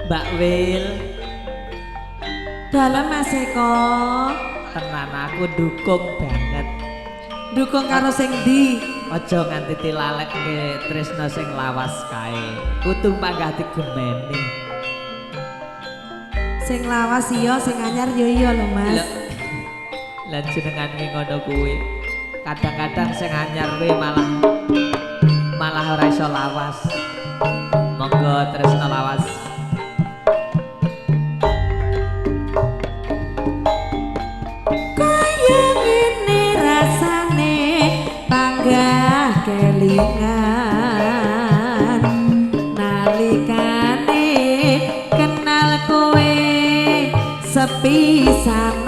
Mbak Wil. Dalam Mas Eko. Tenan aku dukung banget. Dukung karo sing ndi? Aja nganti tilalekke tresno sing lawas kae. Kudu panggah digemeni. Sing lawas iya, sing anyar yo iya lho Mas. Lah jenengan ngono kuwi. Kadang-kadang sing anyar kuwi malah ora iso lawas. Monggo tresno lawas. Kaya ngene rasane panggah kelingan nalikane kenal kowe sepisanan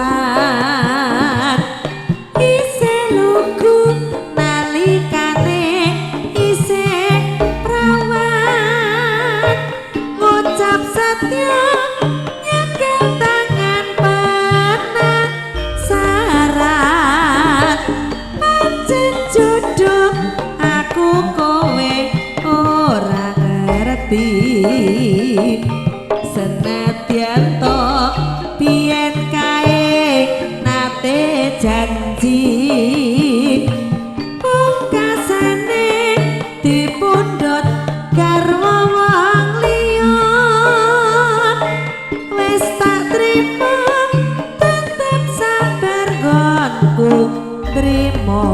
isih lugu nalikane isih prawan ngucap setya nyekel tangan penasaran pancen jodoh aku kowe ora ngerti senadyan to biyen kae nate janji pungkasane dipundhut garwa wong liya wis tak trima tetep sabar nggonku trima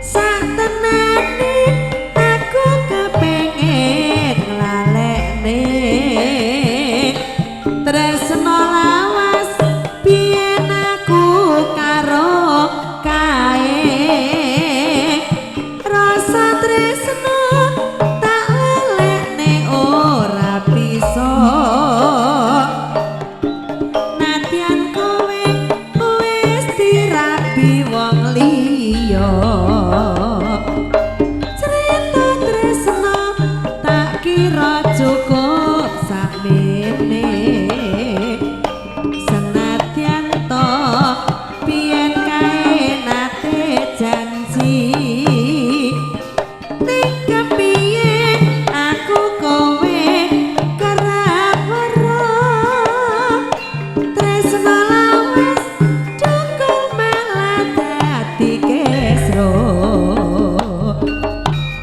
satenane aku kepengin nglalekne tresno lawas biyen aku karo kae rasa tresno tak lelekne ora bisa nadyan kowe wis dirabi wong liya cerita tresno tak kira cukup sakmene senadyan to biyen kae nate janji ning kepiye aku kowe kerap weruh tresno lawas cukup malah dadi kesro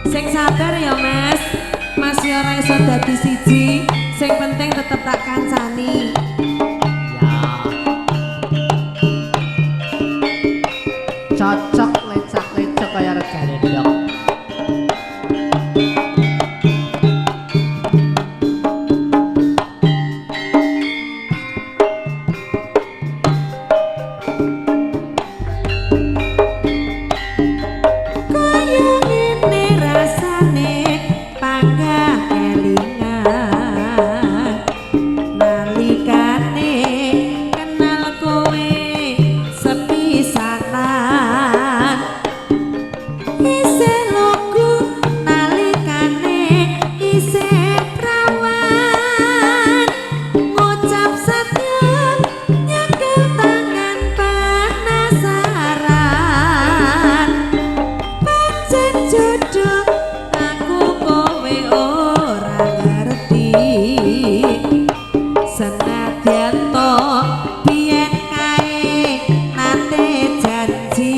sing sabar ya Mas Mas yo ora iso dadi siji sing penting tetep tak kancani Cocok lecak-lecok kaya regane ndok. kaya ngene rasane panggah kelingan nalikane kenal kowe sepisanan isih lugu nalikane isih prawan ngucap setya nyekel tangan penasaran pancen jodoh aku kowe ora ngerti senadyan to biyen kae nate janji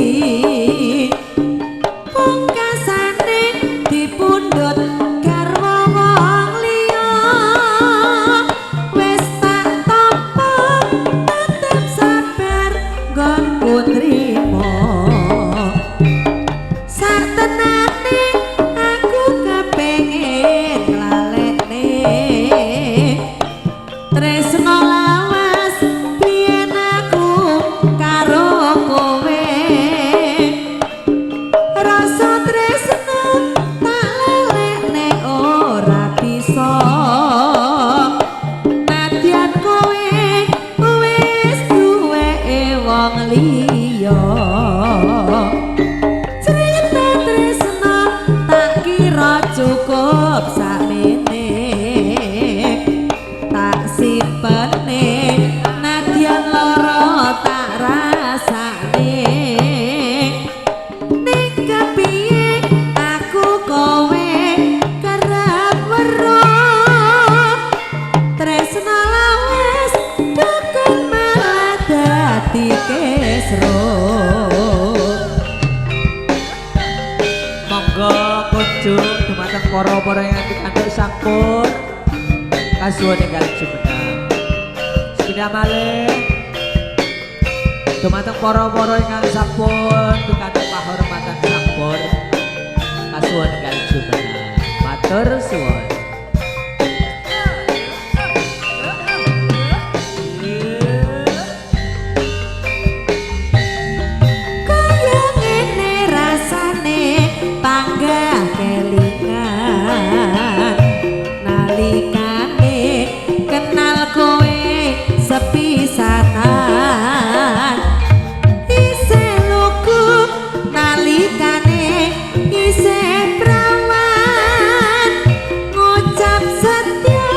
pungkasane dipundhut garwa wong liya wis tak tampa tetep sabar nggonku trima satenane aku kepengin nglalekne tresno lawas biyen aku karo kowe rasa tresno tak lelekne ora bisa nadyan kowe wis duwe wong liya cerita tresno tak kira cukup sakmene Atur sampur kasuwun ingkang jumeneng. Sepeda malih dumateng para-para ingkang sampun pikantuk pahormatan sampur kasuwun ingkang jumeneng. Matur suwun. Kaya ngene rasane panggah kelingan nalikane kenal kowe sepisanan isih lugu nalikane isih prawan ngucap setya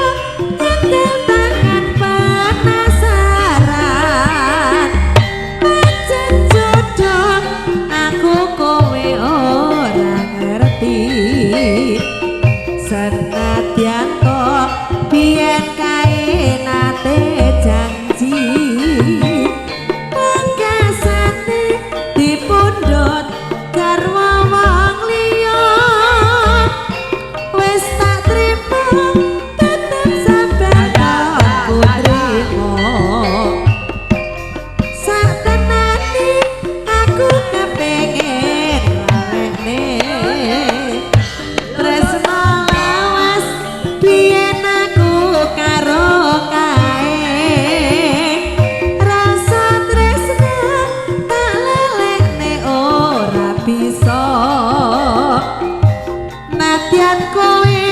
nyekel tangan penasaran pancen jodoh aku kowe ora ngerti senadyan to biyen kae nate janji pungkasane dipundhut garwa wong liya wis tak trimo tetep sampeyan aku trimo satenane aku kepengin lalekne tresno lawas biyen aku karo kae rasa tresno tak lelekne ora bisa nadyan kowe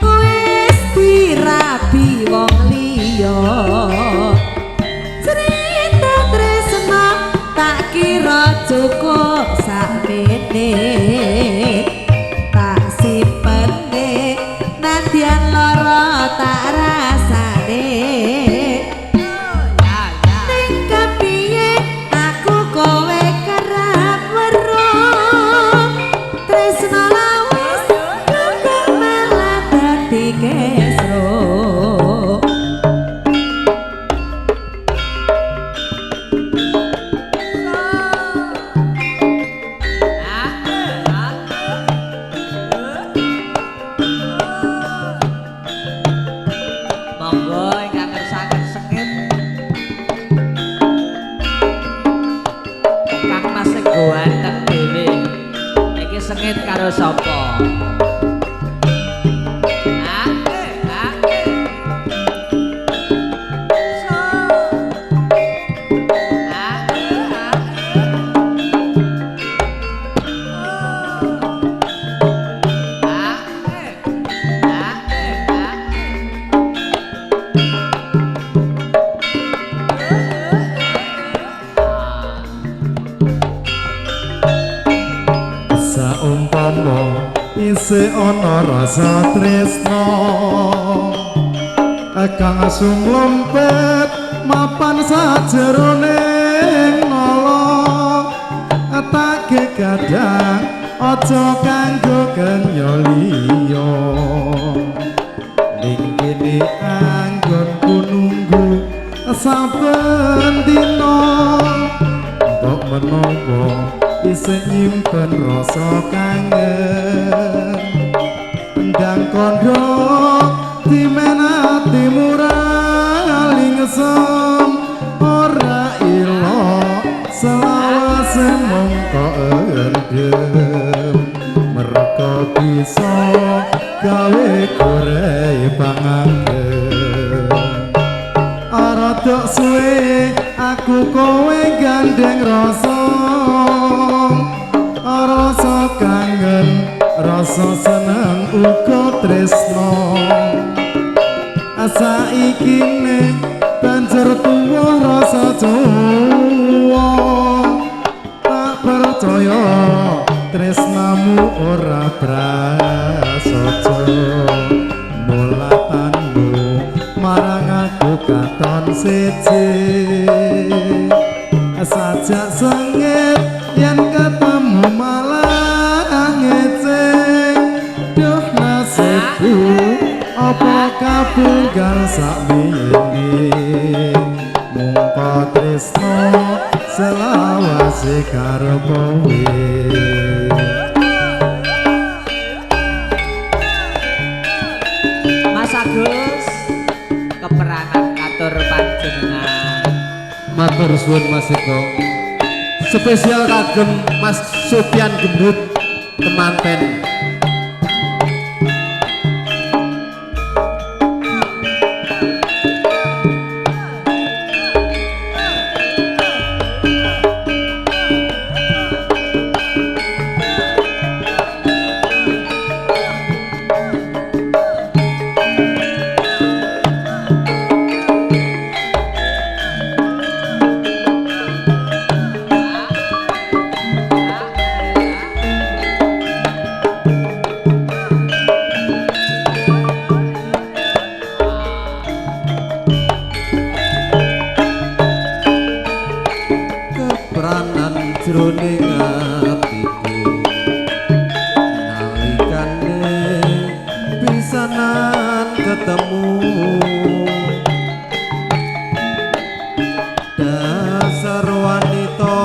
wis dirabi wong liya cerita tresno tak kira cukup sakmene tak simpene nadyan lara tak rasane ning kepiye aku kowe kerap weruh tresno lawas kok malah dadi kesro Monggo ingkang ngersakaken sengit Kang Mas ganteng dhewe. Iki sengit karo sapa? Saumpama isih ana rasa tresno kang sumlempet mapan sajeroning nala tak gadang aja kanggo kenya liya ning kene anggonku nunggu saben dina kok menapa isih nyimpen rasa kangen ndang kondo dimenati murali ngesem ora ilo selawase mongko endem merko bisa gawe korei pangangen aradok suwe aku kowe gandeng rasa kangen rasa seneng uga tresno asa ikine banjur tuwa rasa tuwa tak percaya tresnamu ora prasaja mulatanmu marang aku katon siji sajak sengit yen ketemu malah ngeceng duh nasibku apa kabunggal sakmene mungko tresno selawase karo kowe Agus keperanan katur panjenengan. Matur suwun Mas Eko. Spesial kagem Mas Sofyan Gendut temanten. Jroning atiku nalikane pisanan ketemu dasar wanita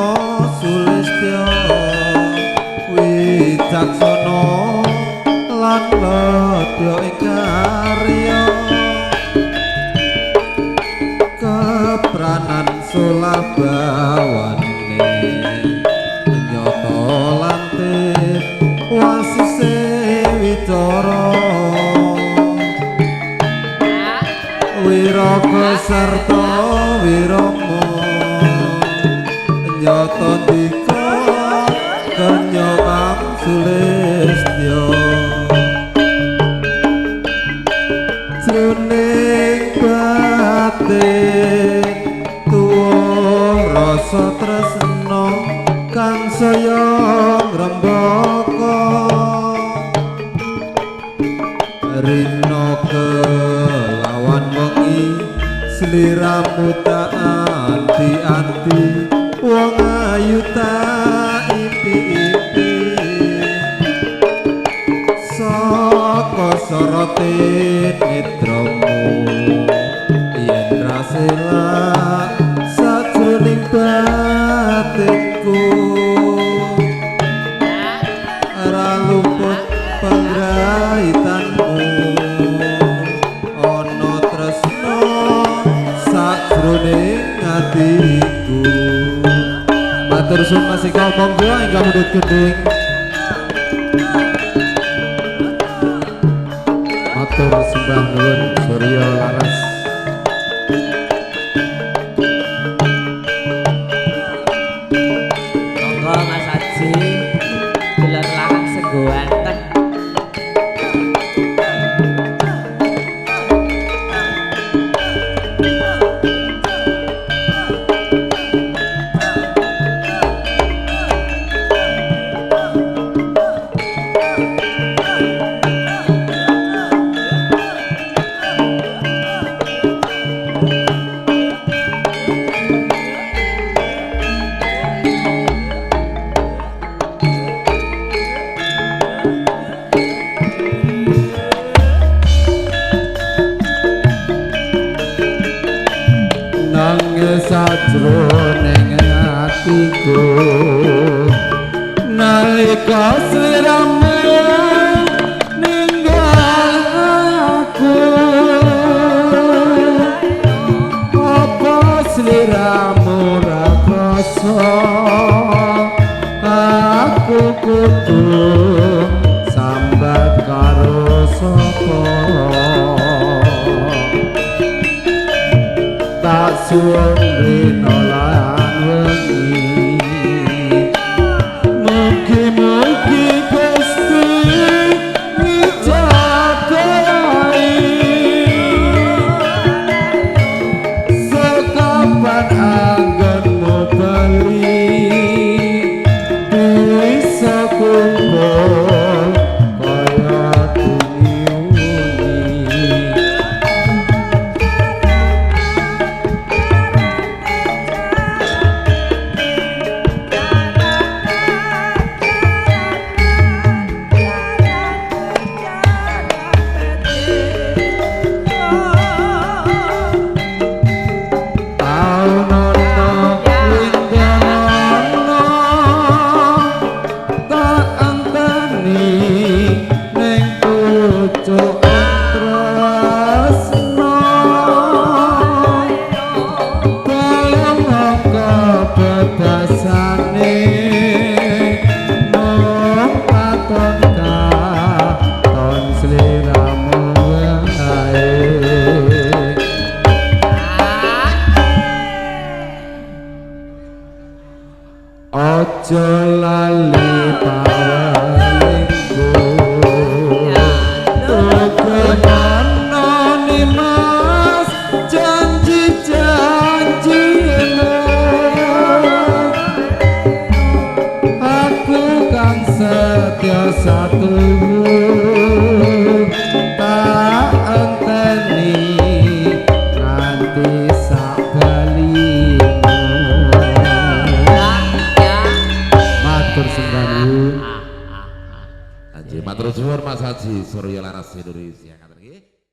sulistya wicaksana lan ledya ing karya kepranan sulabawan wasise wicara wiraka sarta wirama nyata dika kanya kang sulistya jroning batin tuwa rasa tresna kang saya ngrembaka rino kelawan wengi sliramu tak anti-anti wong ayu tak ipi-ipi saka sorote netramu yen rasela sajroning batinku luput panggraitanmu ana tresna sajroning atiku. Matur suwun Mas Eko, monggo ingkang mundhut gending. Matur sembah nuwun Surya Laras. Monggo Mas Haji gelar larang segowanten. Sajroning atiku nalika sliramu ninggal aku apa sliramu ra krasa aku kudu sambat karo sapa tak suwun rino lan wengi mugi-mugi Gusti ngijabahi sekapan anggenmu bali bisa kumpul kaya tungi-ungi Surya Laras Indonesia. Ngaten nggih.